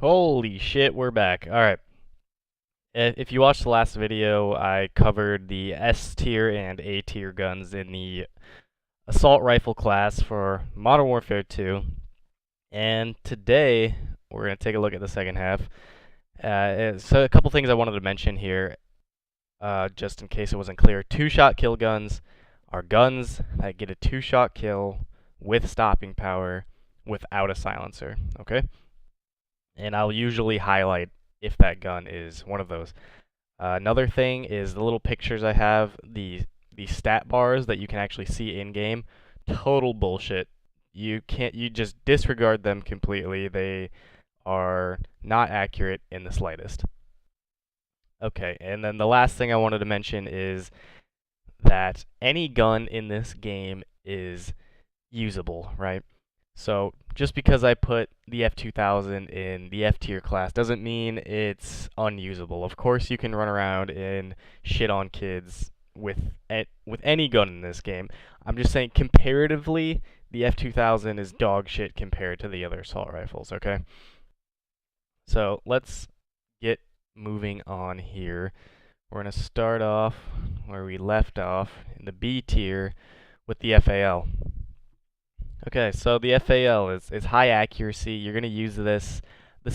Holy shit, we're back. Alright. If you watched the last video, I covered the S tier and A tier guns in the assault rifle class for Modern Warfare 2. And today, we're going to take a look at the second half. So a couple things I wanted to mention here, just in case it wasn't clear. Two-shot kill guns are guns that get a two-shot kill with stopping power without a silencer, okay? And I'll usually highlight if that gun is one of those. Another thing is the little pictures I have, the stat bars that you can actually see in game. Total bullshit. You just disregard them completely. They are not accurate in the slightest. Okay, and then the last thing I wanted to mention is that any gun in this game is usable, right? So just because I put the F2000 in the F tier class doesn't mean it's unusable. Of course, you can run around and shit on kids with any gun in this game. I'm just saying comparatively, the F2000 is dog shit compared to the other assault rifles. Okay, so let's get moving on here. We're gonna start off where we left off in the B tier with the FAL. Okay, so the FAL is high accuracy. You're going to use this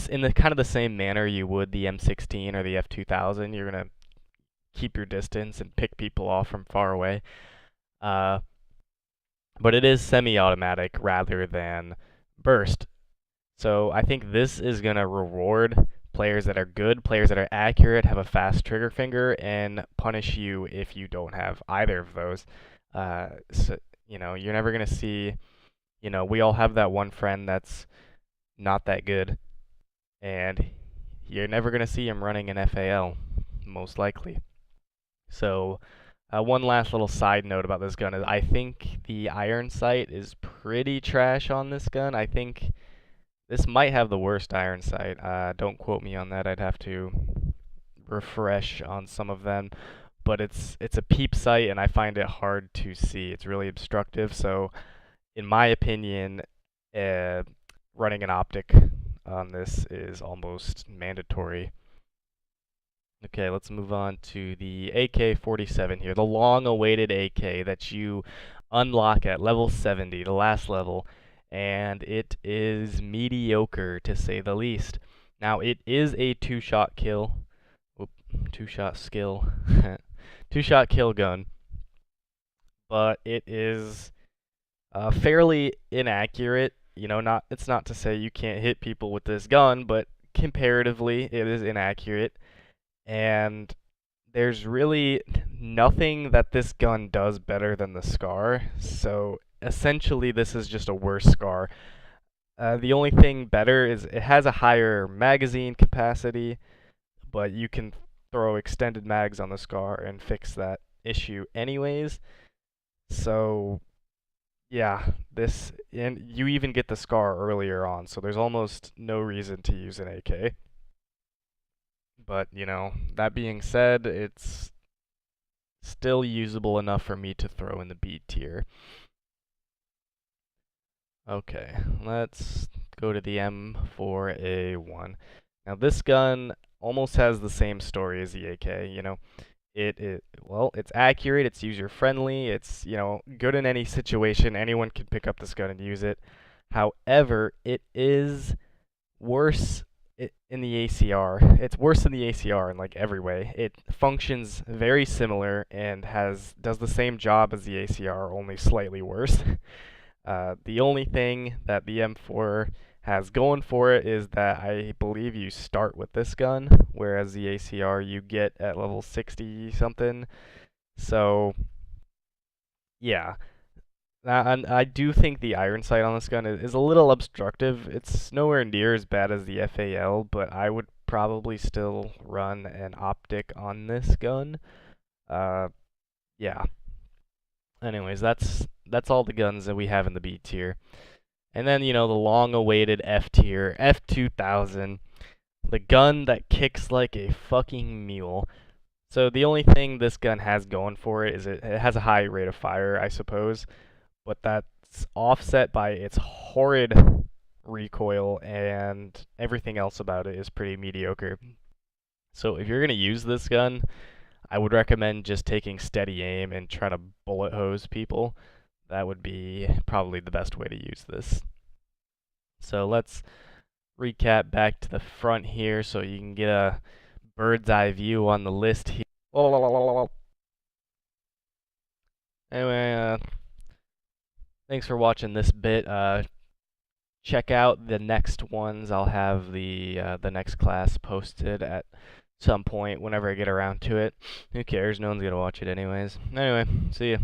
in the kind of the same manner you would the M16 or the F2000. You're going to keep your distance and pick people off from far away. But it is semi-automatic rather than burst. So I think this is going to reward players that are good, players that are accurate, have a fast trigger finger, and punish you if you don't have either of those. So, you're never going to see. We all have that one friend that's not that good, and you're never going to see him running an FAL, most likely. So, one last little side note about this gun is I think the iron sight is pretty trash on this gun. I think this might have the worst iron sight. Don't quote me on that. I'd have to refresh on some of them. But it's a peep sight, and I find it hard to see. It's really obstructive, so in my opinion, running an optic on this is almost mandatory. Okay, let's move on to the AK-47 here, the long-awaited AK that you unlock at level 70, the last level, and it is mediocre to say the least. Now, it is a two-shot kill, two-shot skill, two-shot kill gun, but it is fairly inaccurate. It's not to say you can't hit people with this gun, but comparatively, it is inaccurate. And there's really nothing that this gun does better than the SCAR. So essentially, this is just a worse SCAR. The only thing better is it has a higher magazine capacity, but you can throw extended mags on the SCAR and fix that issue anyways. So yeah, and you even get the SCAR earlier on, so there's almost no reason to use an AK. But, that being said, it's still usable enough for me to throw in the B tier. Okay, let's go to the M4A1. Now this gun almost has the same story as the AK, it's accurate, it's user friendly, it's, good in any situation. Anyone can pick up this gun and use it. However, it is worse in the ACR. It's worse than the ACR in like every way. It functions very similar and does the same job as the ACR, only slightly worse. The only thing that the M4 has going for it is that I believe you start with this gun, whereas the ACR you get at level 60 something. So, yeah. And I do think the iron sight on this gun is a little obstructive. It's nowhere near as bad as the FAL, but I would probably still run an optic on this gun. Yeah. Anyways, that's all the guns that we have in the B tier. And then, the long-awaited F tier, F2000, the gun that kicks like a fucking mule. So the only thing this gun has going for it is it has a high rate of fire, I suppose, but that's offset by its horrid recoil, and everything else about it is pretty mediocre. So if you're going to use this gun, I would recommend just taking steady aim and try to bullet hose people. That would be probably the best way to use this. So let's recap back to the front here so you can get a bird's eye view on the list here. Anyway, thanks for watching this bit. Check out the next ones. I'll have the next class posted at some point whenever I get around to it. Who cares? No one's gonna watch it anyways. Anyway, see ya.